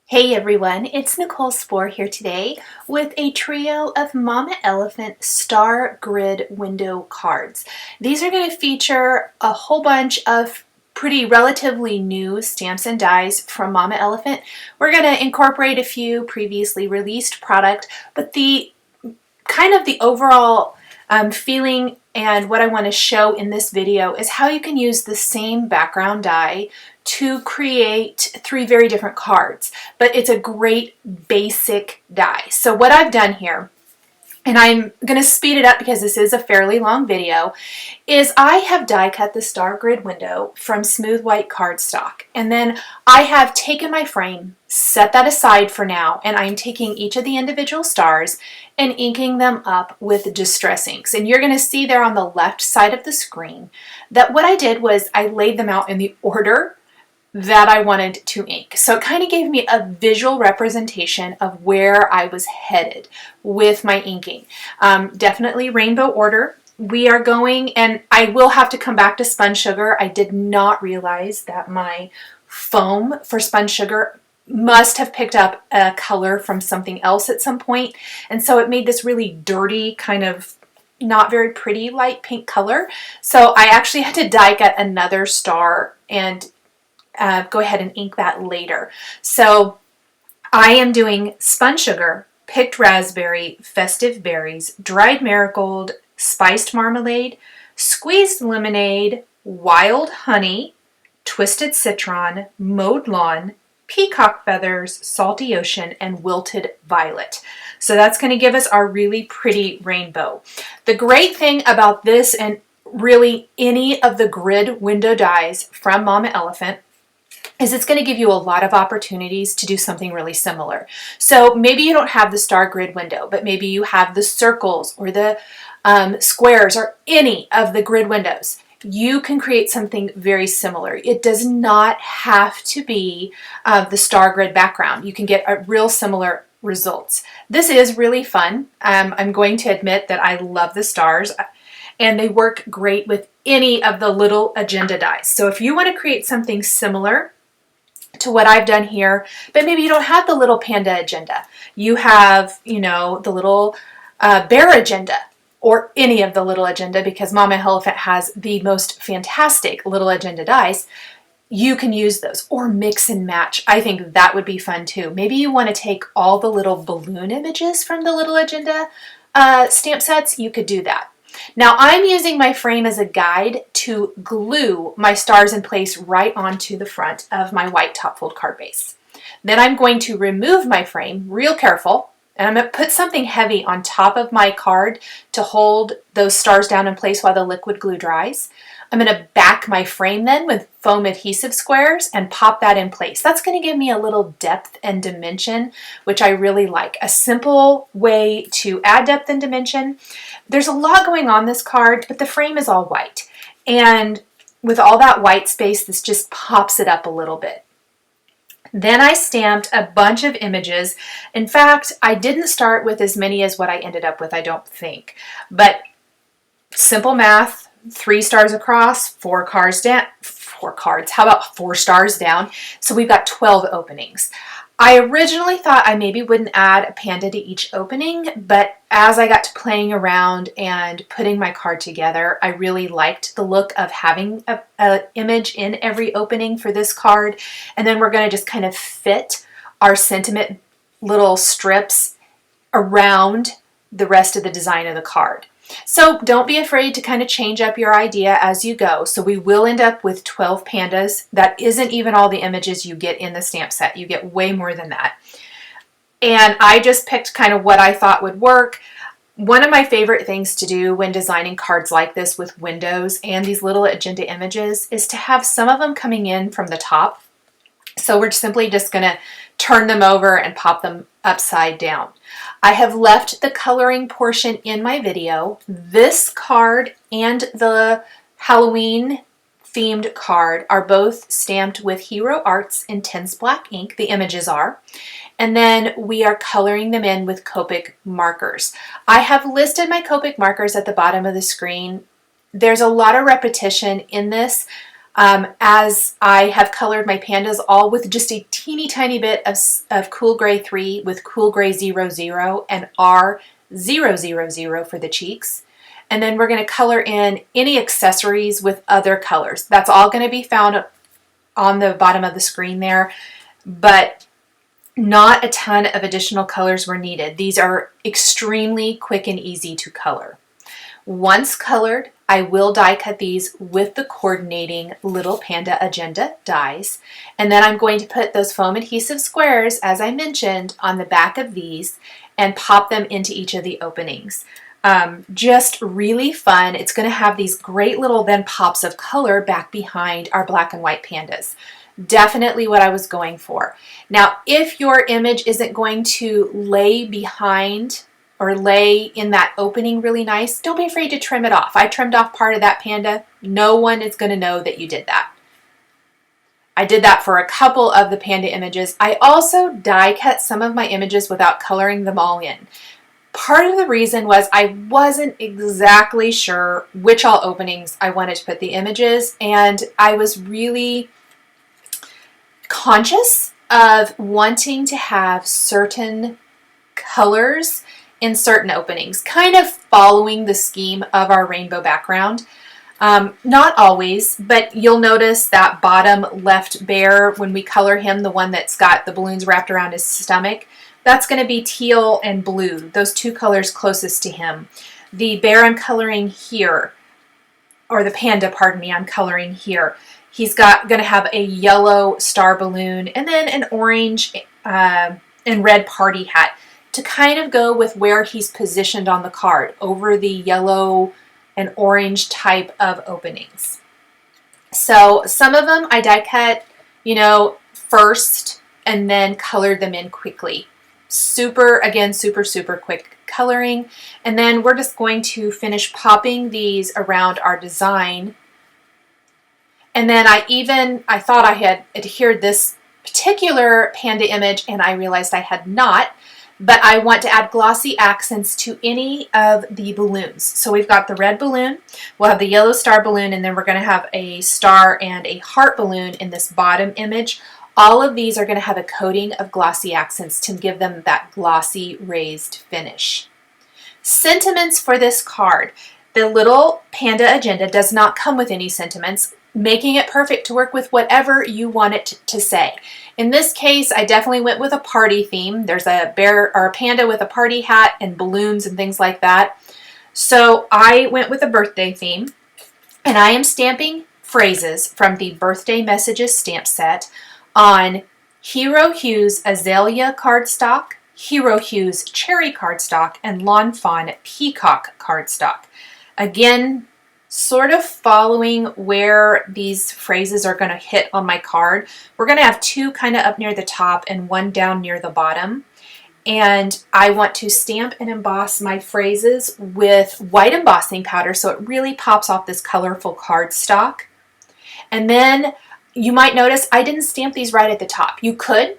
Hey everyone, it's Nicole Spohr here today with a trio of Mama Elephant Star Grid window cards. These are going to feature a whole bunch of pretty relatively new stamps and dies from Mama Elephant. We're going to incorporate a few previously released product, but the overall feeling and what I want to show in this video is how you can use the same background die to create three very different cards, but it's a great basic die. So what I've done here, and I'm going to speed it up because this is a fairly long video, is I have die cut the star grid window from smooth white cardstock. And then I have taken my frame, set that aside for now, and I'm taking each of the individual stars and inking them up with distress inks. And you're going to see there on the left side of the screen that what I did was I laid them out in the order that I wanted to ink. So it kind of gave me a visual representation of where I was headed with my inking. Definitely rainbow order. We are going, and I will have to come back to spun sugar. I did not realize that my foam for spun sugar must have picked up a color from something else at some point. And so it made this really dirty, kind of not very pretty light pink color. So I actually had to die cut another star and go ahead and ink that later. So I am doing spun sugar, picked raspberry, festive berries, dried marigold, spiced marmalade, squeezed lemonade, wild honey, twisted citron, mowed lawn, peacock feathers, salty ocean, and wilted violet. So that's going to give us our really pretty rainbow. The great thing about this, and really any of the grid window dies from Mama Elephant, is it's going to give you a lot of opportunities to do something really similar. So maybe you don't have the star grid window, but maybe you have the circles or the squares or any of the grid windows. You can create something very similar. It does not have to be the star grid background. You can get a real similar results. This is really fun. I'm going to admit that I love the stars, and they work great with any of the little agenda dies. So if you want to create something similar to what I've done here, but maybe you don't have the little panda agenda. You have, the little bear agenda or any of the little agenda, because Mama Elephant has the most fantastic little agenda dies. You can use those or mix and match. I think that would be fun too. Maybe you want to take all the little balloon images from the little agenda stamp sets. You could do that. Now I'm using my frame as a guide to glue my stars in place right onto the front of my white top fold card base. Then I'm going to remove my frame, real careful, and I'm going to put something heavy on top of my card to hold those stars down in place while the liquid glue dries. I'm going to back my frame then with foam adhesive squares and pop that in place. That's going to give me a little depth and dimension, which I really like. A simple way to add depth and dimension. There's a lot going on this card, but the frame is all white. And with all that white space, this just pops it up a little bit. Then I stamped a bunch of images. In fact, I didn't start with as many as what I ended up with, I don't think. But simple math. 3 stars across, 4 cards down, 4 cards, how about 4 stars down? So we've got 12 openings. I originally thought I maybe wouldn't add a panda to each opening, but as I got to playing around and putting my card together, I really liked the look of having an image in every opening for this card. And then we're going to just kind of fit our sentiment little strips around the rest of the design of the card. So don't be afraid to kind of change up your idea as you go. So we will end up with 12 pandas. That isn't even all the images you get in the stamp set. You get way more than that. And I just picked kind of what I thought would work. One of my favorite things to do when designing cards like this with windows and these little agenda images is to have some of them coming in from the top. So we're simply just going to turn them over and pop them upside down. I have left the coloring portion in my video. This card and the Halloween themed card are both stamped with Hero Arts Intense Black ink, the images are, and then we are coloring them in with Copic markers. I have listed my Copic markers at the bottom of the screen. There's a lot of repetition in this. As I have colored my pandas all with just a teeny tiny bit of Cool Gray 3 with Cool Gray 00 and R000 for the cheeks. And then we're going to color in any accessories with other colors. That's all going to be found on the bottom of the screen there, but not a ton of additional colors were needed. These are extremely quick and easy to color. Once colored, I will die cut these with the coordinating little Panda Agenda dies. And then I'm going to put those foam adhesive squares, as I mentioned, on the back of these and pop them into each of the openings. Just really fun. It's going to have these great little then pops of color back behind our black and white pandas. Definitely what I was going for. Now, if your image isn't going to lay behind or lay in that opening really nice, don't be afraid to trim it off. I trimmed off part of that panda. No one is going to know that you did that. I did that for a couple of the panda images. I also die cut some of my images without coloring them all in. Part of the reason was I wasn't exactly sure which all openings I wanted to put the images, and I was really conscious of wanting to have certain colors in certain openings, kind of following the scheme of our rainbow background. Not always, but you'll notice that bottom left bear, when we color him, the one that's got the balloons wrapped around his stomach, that's going to be teal and blue, those two colors closest to him. The bear I'm coloring here, or the panda, pardon me, I'm coloring here. He's going to have a yellow star balloon and then an orange and red party hat to kind of go with where he's positioned on the card over the yellow and orange type of openings. So some of them I die cut, first and then colored them in quickly. Super quick coloring. And then we're just going to finish popping these around our design. And then I thought I had adhered this particular panda image and I realized I had not, but I want to add glossy accents to any of the balloons. So we've got the red balloon, we'll have the yellow star balloon, and then we're going to have a star and a heart balloon in this bottom image. All of these are going to have a coating of glossy accents to give them that glossy raised finish. Sentiments for this card. The little Panda Agenda does not come with any sentiments, making it perfect to work with whatever you want it to say. In this case, I definitely went with a party theme. There's a bear or a panda with a party hat and balloons and things like that. So I went with a birthday theme, and I am stamping phrases from the Birthday Messages stamp set on Hero Hue's Azalea cardstock, Hero Hue's Cherry cardstock, and Lawn Fawn Peacock cardstock. Again, sort of following where these phrases are going to hit on my card. We're going to have two kind of up near the top and one down near the bottom. And I want to stamp and emboss my phrases with white embossing powder so it really pops off this colorful cardstock. And then you might notice I didn't stamp these right at the top. You could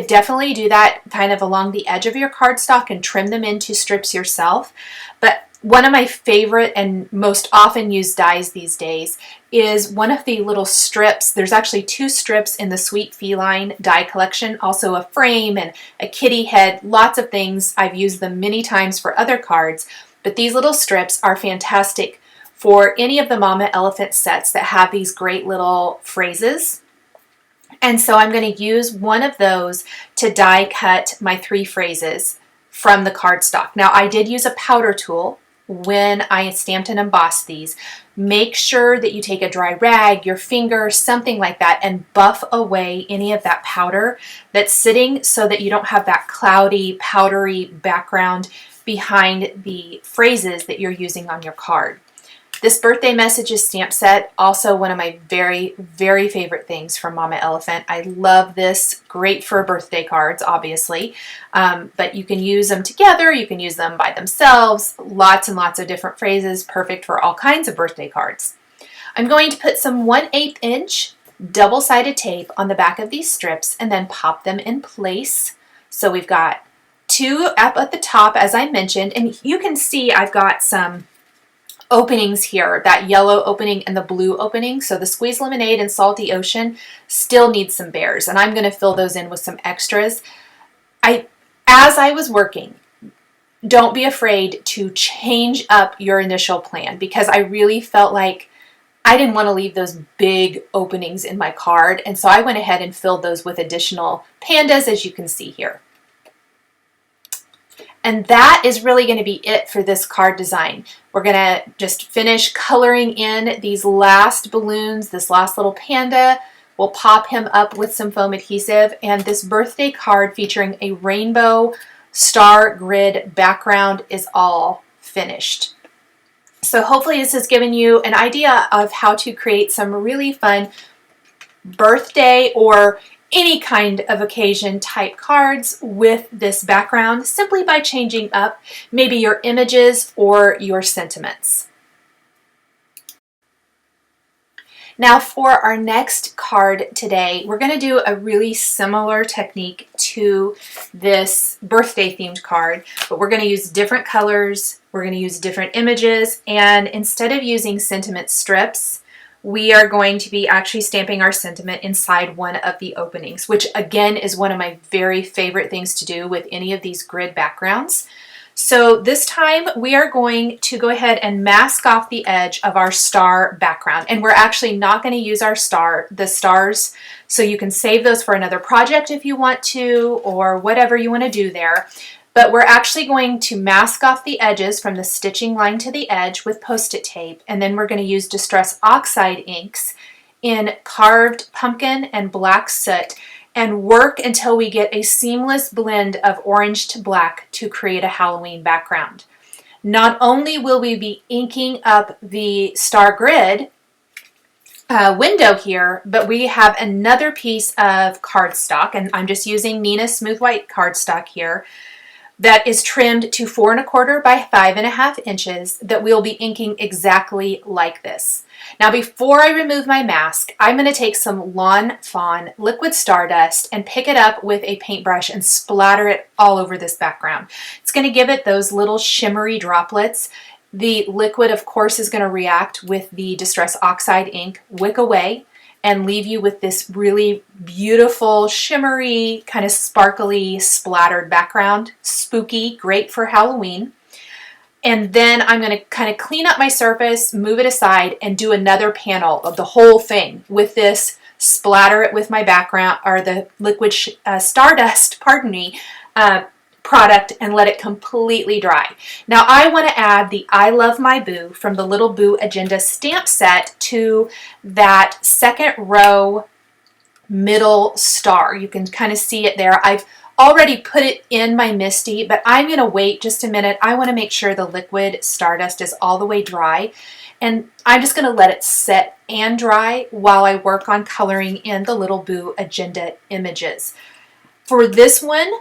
definitely do that kind of along the edge of your cardstock and trim them into strips yourself. But one of my favorite and most often used dies these days is one of the little strips. There's actually two strips in the Sweet Feline die collection, also a frame and a kitty head, lots of things. I've used them many times for other cards, but these little strips are fantastic for any of the Mama Elephant sets that have these great little phrases. And so I'm going to use one of those to die cut my three phrases from the cardstock. Now I did use a powder tool when I stamped and embossed these. Make sure that you take a dry rag, your finger, something like that, and buff away any of that powder that's sitting so that you don't have that cloudy, powdery background behind the phrases that you're using on your card. This Birthday Messages stamp set, also one of my very, very favorite things from Mama Elephant. I love this. Great for birthday cards, obviously. But you can use them together. You can use them by themselves. Lots and lots of different phrases. Perfect for all kinds of birthday cards. I'm going to put some 1/8 inch double-sided tape on the back of these strips and then pop them in place. So we've got two up at the top, as I mentioned. And you can see I've got some openings here, that yellow opening and the blue opening. So the Squeeze Lemonade and Salty Ocean still need some bears, and I'm going to fill those in with some extras. As I was working, don't be afraid to change up your initial plan, because I really felt like I didn't want to leave those big openings in my card, and so I went ahead and filled those with additional pandas, as you can see here. And that is really going to be it for this card design. We're going to just finish coloring in these last balloons, this last little panda. We'll pop him up with some foam adhesive, and this birthday card featuring a rainbow star grid background is all finished. So hopefully this has given you an idea of how to create some really fun birthday or any kind of occasion type cards with this background, simply by changing up maybe your images or your sentiments. Now for our next card today, we're going to do a really similar technique to this birthday themed card, but we're going to use different colors, we're going to use different images, and instead of using sentiment strips, we are going to be actually stamping our sentiment inside one of the openings, which again is one of my very favorite things to do with any of these grid backgrounds. So this time we are going to go ahead and mask off the edge of our star background, and we're actually not going to use the stars, so you can save those for another project if you want to, or whatever you want to do there. But we're actually going to mask off the edges from the stitching line to the edge with Post-it tape, and then we're going to use Distress Oxide inks in Carved Pumpkin and Black Soot, and work until we get a seamless blend of orange to black to create a Halloween background. Not only will we be inking up the star grid window here, but we have another piece of cardstock, and I'm just using Nina Smooth White cardstock here, that is trimmed to 4 1/4 by 5 1/2 inches, that we'll be inking exactly like this. Now before I remove my mask, I'm going to take some Lawn Fawn liquid stardust and pick it up with a paintbrush and splatter it all over this background. It's going to give it those little shimmery droplets. The liquid, of course, is going to react with the Distress Oxide ink, wick away, and leave you with this really beautiful, shimmery, kind of sparkly, splattered background. Spooky, great for Halloween. And then I'm going to kind of clean up my surface, move it aside, and do another panel of the whole thing with this, splatter it with my background, or the liquid stardust, pardon me, product, and let it completely dry. Now I want to add the I Love My Boo from the Little Boo Agenda stamp set to that second row middle star. You can kind of see it there. I've already put it in my Misty, but I'm going to wait just a minute. I want to make sure the liquid stardust is all the way dry, and I'm just going to let it set and dry while I work on coloring in the Little Boo Agenda images. For this one,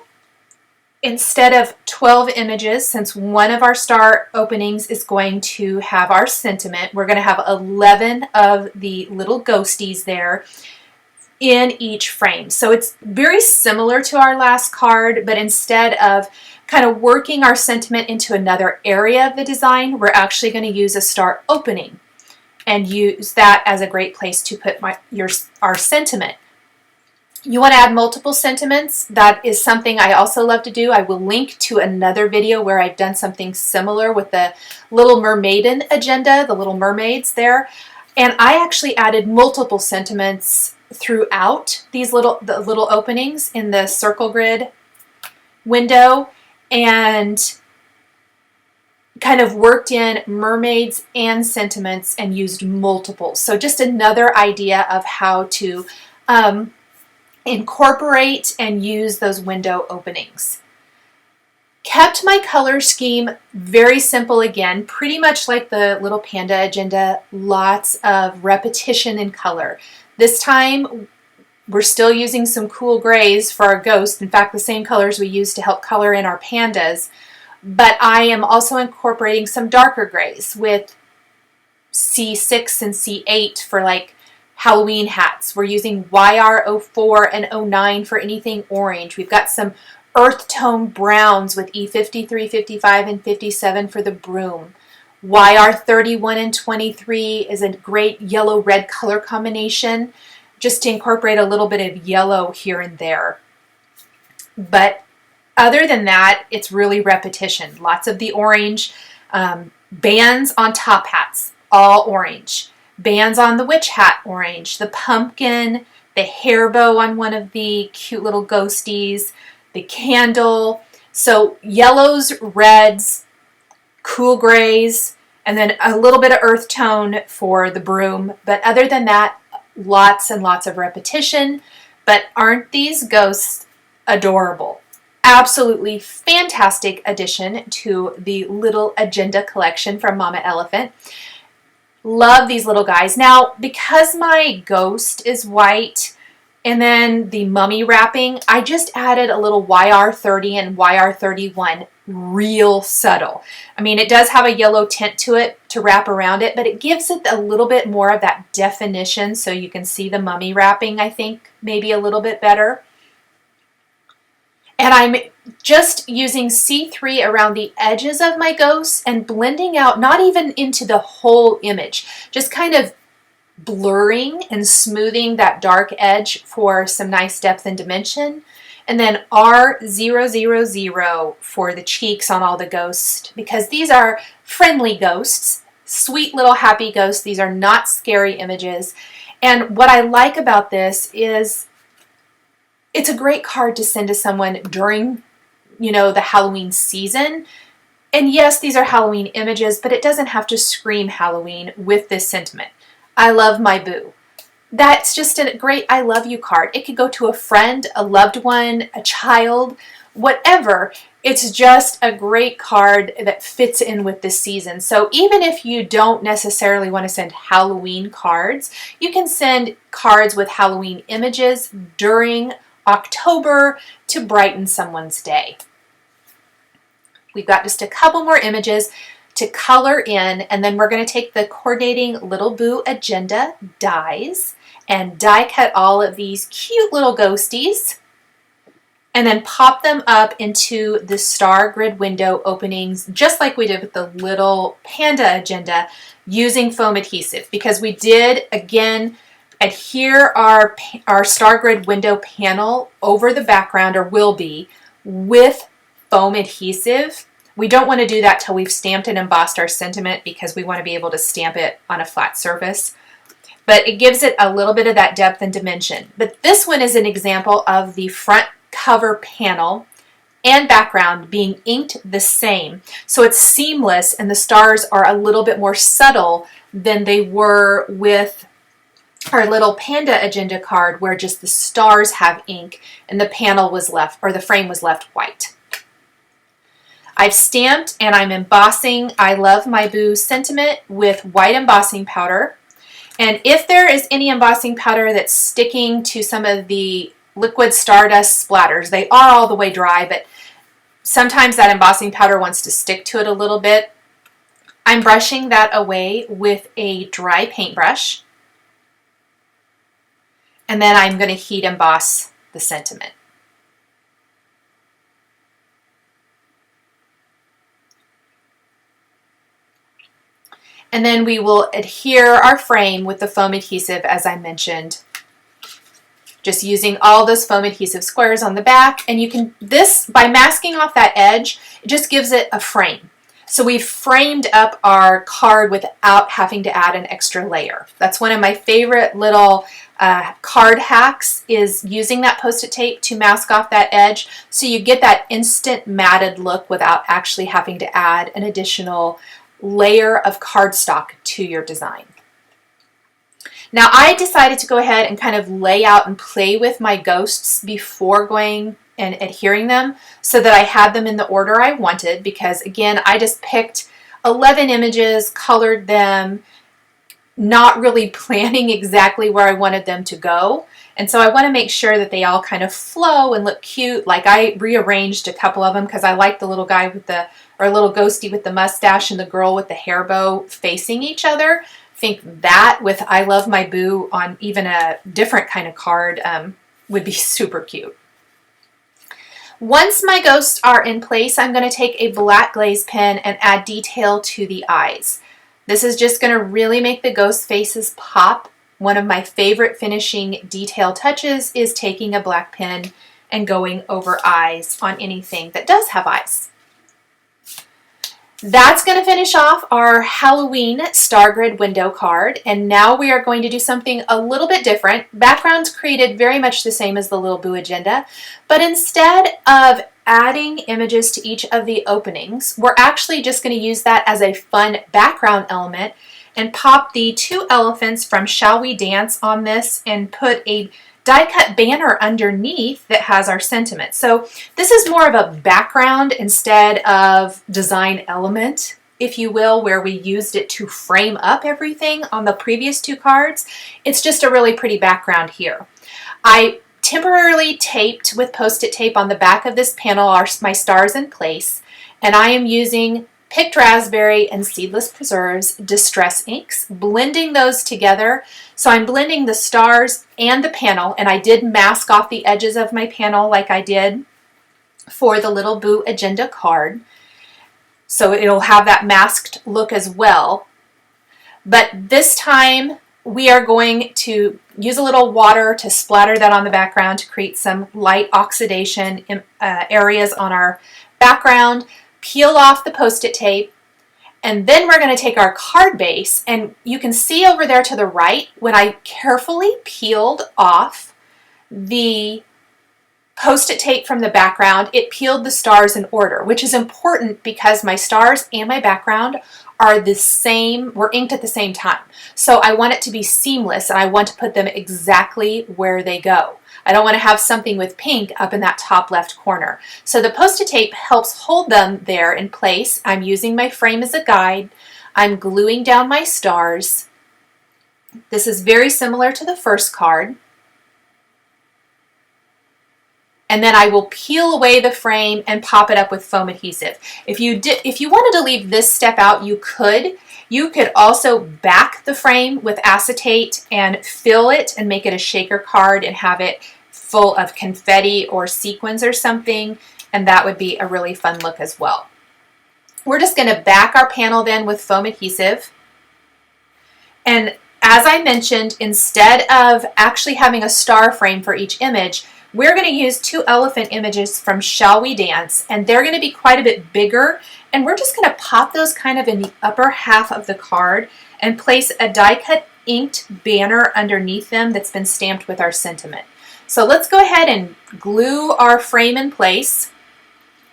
instead of 12 images, since one of our star openings is going to have our sentiment, we're going to have 11 of the little ghosties there in each frame. So it's very similar to our last card, but instead of kind of working our sentiment into another area of the design, we're actually going to use a star opening and use that as a great place to put our sentiment. You want to add multiple sentiments? That is something I also love to do. I will link to another video where I've done something similar with the Little Mermaiden agenda, the little mermaids there. And I actually added multiple sentiments throughout these little openings in the circle grid window, and kind of worked in mermaids and sentiments and used multiple. So just another idea of how to incorporate and use those window openings. Kept my color scheme very simple again, pretty much like the Little Panda agenda, lots of repetition in color. This time we're still using some cool grays for our ghost, in fact the same colors we used to help color in our pandas, but I am also incorporating some darker grays with C6 and C8 for like Halloween hats. We're using YR04 and 09 for anything orange. We've got some earth tone browns with E53, 55, and 57 for the broom. YR31 and 23 is a great yellow-red color combination, just to incorporate a little bit of yellow here and there. But other than that, it's really repetition. Lots of the orange. Bands on top hats, all orange. Bands on the witch hat, orange. The pumpkin, the hair bow on one of the cute little ghosties, the candle. So yellows, reds, cool grays, and then a little bit of earth tone for the broom. But other than that, lots and lots of repetition. But aren't these ghosts adorable? Absolutely fantastic addition to the little agenda collection from Mama Elephant. Love these little guys. Now, because my ghost is white and then the mummy wrapping, I just added a little YR30 and YR31, real subtle. I mean, it does have a yellow tint to it to wrap around it, but it gives it a little bit more of that definition so you can see the mummy wrapping, I think, maybe a little bit better. And I'm just using C3 around the edges of my ghosts and blending out, not even into the whole image, just kind of blurring and smoothing that dark edge for some nice depth and dimension. And then R000 for the cheeks on all the ghosts, because these are friendly ghosts, sweet little happy ghosts. These are not scary images. And what I like about this is it's a great card to send to someone during, the Halloween season. And yes, these are Halloween images, but it doesn't have to scream Halloween with this sentiment. I love my boo. That's just a great I love you card. It could go to a friend, a loved one, a child, whatever. It's just a great card that fits in with this season. So even if you don't necessarily want to send Halloween cards, you can send cards with Halloween images during October to brighten someone's day. We've got just a couple more images to color in, and then we're going to take the coordinating Little Boo Agenda dies and die cut all of these cute little ghosties and then pop them up into the star grid window openings, just like we did with the little Panda agenda, using foam adhesive, because we did, again, adhere our star grid window panel over the background, or will be, with foam adhesive. We don't want to do that till we've stamped and embossed our sentiment, because we want to be able to stamp it on a flat surface. But it gives it a little bit of that depth and dimension. But this one is an example of the front cover panel and background being inked the same. So it's seamless, and the stars are a little bit more subtle than they were with our little Panda agenda card, where just the stars have ink and the panel was left, or the frame was left white. I've stamped and I'm embossing I Love My Boo sentiment with white embossing powder. And if there is any embossing powder that's sticking to some of the liquid stardust splatters, they are all the way dry, but sometimes that embossing powder wants to stick to it a little bit. I'm brushing that away with a dry paintbrush. And then I'm going to heat emboss the sentiment. And then we will adhere our frame with the foam adhesive, as I mentioned. Just using all those foam adhesive squares on the back. And you can, this, by masking off that edge, it just gives it a frame. So we've framed up our card without having to add an extra layer. That's one of my favorite little card hacks, is using that Post-it tape to mask off that edge, so you get that instant matted look without actually having to add an additional layer of cardstock to your design. Now I decided to go ahead and kind of lay out and play with my ghosts before going and adhering them, so that I had them in the order I wanted, because again, I just picked 11 images, colored them, not really planning exactly where I wanted them to go. And so I want to make sure that they all kind of flow and look cute. Like, I rearranged a couple of them because I like the little guy with the, or little ghosty with the mustache and the girl with the hair bow facing each other. I think that with I Love My Boo on even a different kind of card would be super cute. Once my ghosts are in place, I'm going to take a black glaze pen and add detail to the eyes. This is just going to really make the ghost faces pop. One of my favorite finishing detail touches is taking a black pen and going over eyes on anything that does have eyes. That's going to finish off our Halloween star grid window card, and now we are going to do something a little bit different. Backgrounds created very much the same as the Little Boo agenda, but instead of adding images to each of the openings, we're actually just going to use that as a fun background element and pop the 2 elephants from Shall We Dance on this and put a die-cut banner underneath that has our sentiment. So this is more of a background instead of design element, if you will, where we used it to frame up everything on the previous 2 cards. It's just a really pretty background here. I temporarily taped with Post-it tape on the back of this panel my stars in place, and I am using Picked Raspberry and Seedless Preserves Distress inks, blending those together. So I'm blending the stars and the panel, and I did mask off the edges of my panel like I did for the Little Boo agenda card. So it'll have that masked look as well. But this time we are going to use a little water to splatter that on the background to create some light oxidation areas on our background. Peel off the Post-it tape, and then we're going to take our card base, and you can see over there to the right when I carefully peeled off the Post-it tape from the background, it peeled the stars in order, which is important because my stars and my background are the same, were inked at the same time. So I want it to be seamless, and I want to put them exactly where they go. I don't want to have something with pink up in that top left corner. So the Post-it tape helps hold them there in place. I'm using my frame as a guide. I'm gluing down my stars. This is very similar to the first card. And then I will peel away the frame and pop it up with foam adhesive. If you wanted to leave this step out, you could. You could also back the frame with acetate and fill it and make it a shaker card and have it full of confetti or sequins or something, and that would be a really fun look as well. We're just going to back our panel then with foam adhesive. And as I mentioned, instead of actually having a star frame for each image, we're going to use 2 elephant images from Shall We Dance, and they're going to be quite a bit bigger, and we're just going to pop those kind of in the upper half of the card and place a die-cut inked banner underneath them that's been stamped with our sentiment. So let's go ahead and glue our frame in place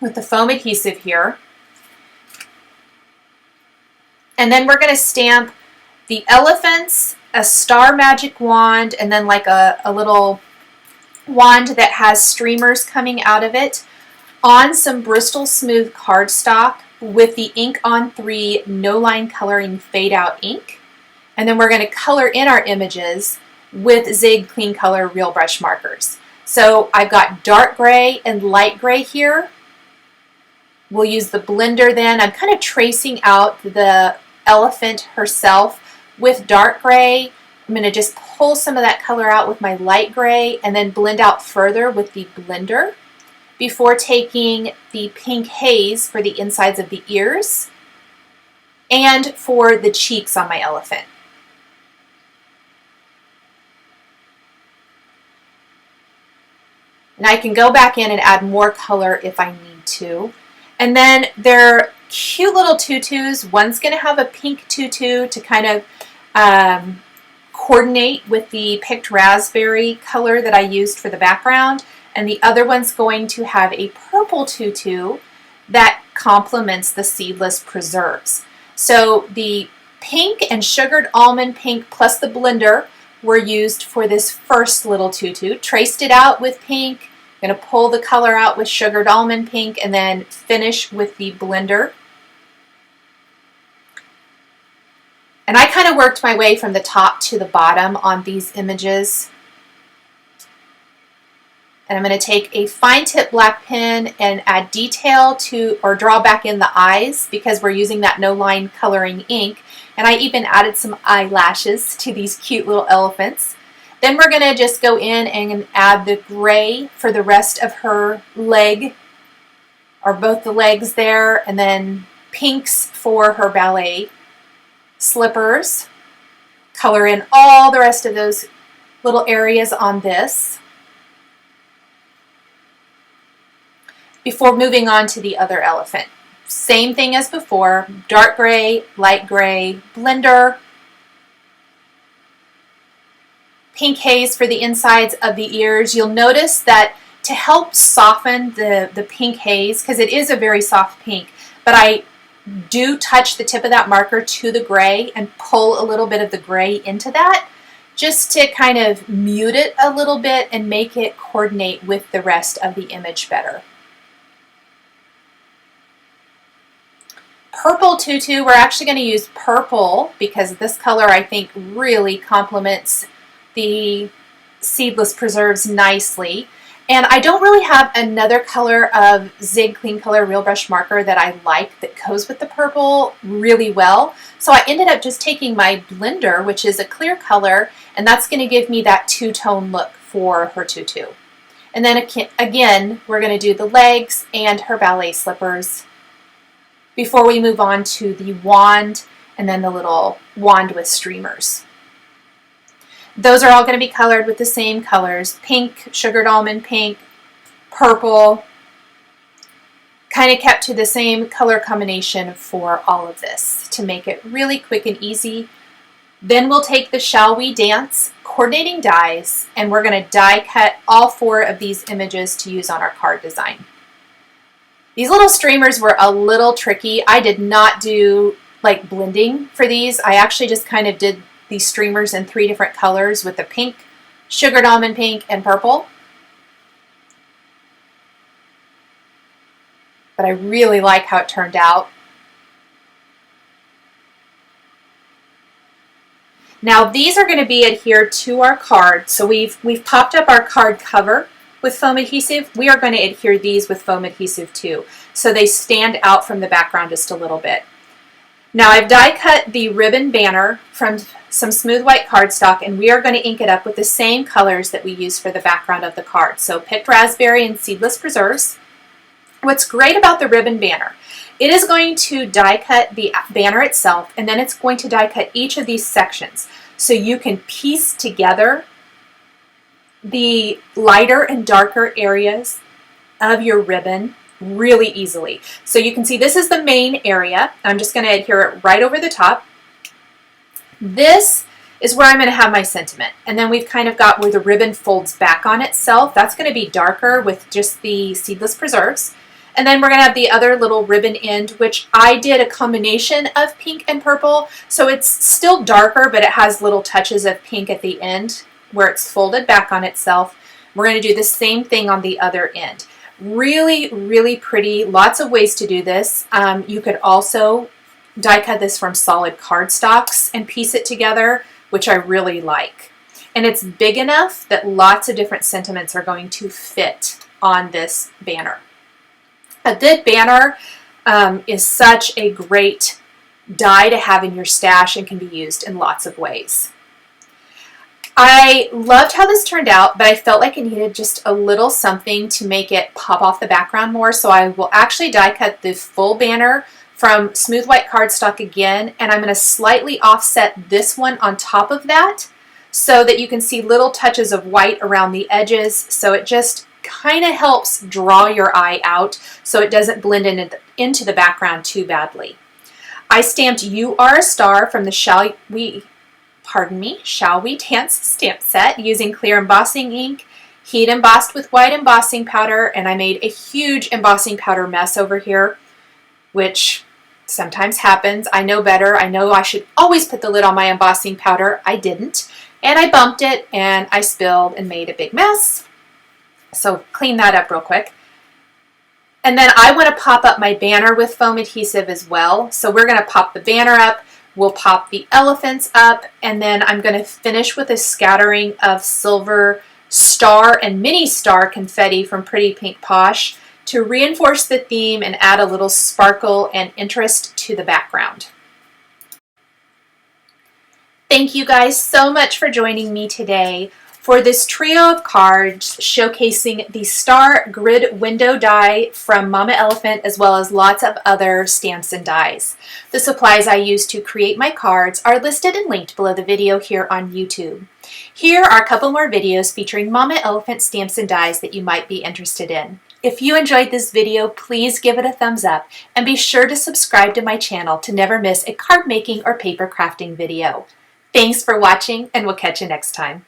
with the foam adhesive here. And then we're going to stamp the elephants, a star magic wand, and then like a little wand that has streamers coming out of it on some Bristol Smooth cardstock with the Ink on 3 No Line Coloring Fade Out ink. And then we're going to color in our images with Zig Clean Color Real Brush markers. So I've got dark gray and light gray here. We'll use the blender then. I'm kind of tracing out the elephant herself with dark gray. I'm going to just pull some of that color out with my light gray and then blend out further with the blender before taking the pink haze for the insides of the ears and for the cheeks on my elephant. And I can go back in and add more color if I need to. And then they're cute little tutus. One's going to have a pink tutu to kind of coordinate with the Picked Raspberry color that I used for the background. And the other one's going to have a purple tutu that complements the Seedless Preserves. So the pink and sugared almond pink plus the blender were used for this first little tutu. Traced it out with pink. I'm going to pull the color out with sugared almond pink and then finish with the blender. And I kind of worked my way from the top to the bottom on these images. And I'm going to take a fine tip black pen and add detail to, or draw back in the eyes because we're using that no line coloring ink. And I even added some eyelashes to these cute little elephants. Then we're going to just go in and add the gray for the rest of her leg, or both the legs there, and then pinks for her ballet slippers. Color in all the rest of those little areas on this before moving on to the other elephant. Same thing as before, dark gray, light gray, blender, pink haze for the insides of the ears. You'll notice that to help soften the pink haze, because it is a very soft pink, but I do touch the tip of that marker to the gray and pull a little bit of the gray into that, just to kind of mute it a little bit and make it coordinate with the rest of the image better. Purple tutu, we're actually going to use purple because this color I think really complements the seedless preserves nicely. And I don't really have another color of Zig Clean Color Real Brush marker that I like that goes with the purple really well. So I ended up just taking my blender, which is a clear color, and that's going to give me that two-tone look for her tutu. And then again, we're going to do the legs and her ballet slippers before we move on to the wand and then the little wand with streamers. Those are all going to be colored with the same colors, pink, sugared almond pink, purple, kind of kept to the same color combination for all of this to make it really quick and easy. Then we'll take the Shall We Dance coordinating dies, and we're going to die cut all 4 of these images to use on our card design. These little streamers were a little tricky. I did not do like blending for these. I actually just kind of did these streamers in 3 different colors with the pink, sugared almond pink, and purple. But I really like how it turned out. Now these are going to be adhered to our card. So we've popped up our card cover with foam adhesive. We are going to adhere these with foam adhesive too, so they stand out from the background just a little bit. Now I've die cut the ribbon banner from some smooth white cardstock, and we are going to ink it up with the same colors that we use for the background of the card. So picked raspberry and seedless preserves. What's great about the ribbon banner, it is going to die cut the banner itself, and then it's going to die cut each of these sections. So you can piece together the lighter and darker areas of your ribbon really easily. So you can see this is the main area. I'm just going to adhere it right over the top. This is where I'm going to have my sentiment. And then we've kind of got where the ribbon folds back on itself. That's going to be darker with just the seedless preserves. And then we're going to have the other little ribbon end, which I did a combination of pink and purple. So it's still darker, but it has little touches of pink at the end where it's folded back on itself. We're going to do the same thing on the other end. Really, really pretty. Lots of ways to do this. You could also die cut this from solid cardstocks and piece it together, which I really like. And it's big enough that lots of different sentiments are going to fit on this banner. A good banner is such a great die to have in your stash and can be used in lots of ways. I loved how this turned out, but I felt like it needed just a little something to make it pop off the background more, so I will actually die cut the full banner from smooth white cardstock again, and I'm going to slightly offset this one on top of that so that you can see little touches of white around the edges, so it just kind of helps draw your eye out so it doesn't blend into the background too badly. I stamped "You Are a Star" from the Shall We Dance stamp set using clear embossing ink, heat embossed with white embossing powder, and I made a huge embossing powder mess over here, which sometimes happens. I know better. I know I should always put the lid on my embossing powder. I didn't, and I bumped it, and I spilled and made a big mess. So clean that up real quick. And then I want to pop up my banner with foam adhesive as well. So we're going to pop the banner up. We'll pop the elephants up, and then I'm going to finish with a scattering of silver star and mini star confetti from Pretty Pink Posh to reinforce the theme and add a little sparkle and interest to the background. Thank you guys so much for joining me today. for this trio of cards showcasing the star grid window die from Mama Elephant, as well as lots of other stamps and dies. The supplies I used to create my cards are listed and linked below the video here on YouTube. Here are a couple more videos featuring Mama Elephant stamps and dies that you might be interested in. If you enjoyed this video, please give it a thumbs up and be sure to subscribe to my channel to never miss a card making or paper crafting video. Thanks for watching, and we'll catch you next time.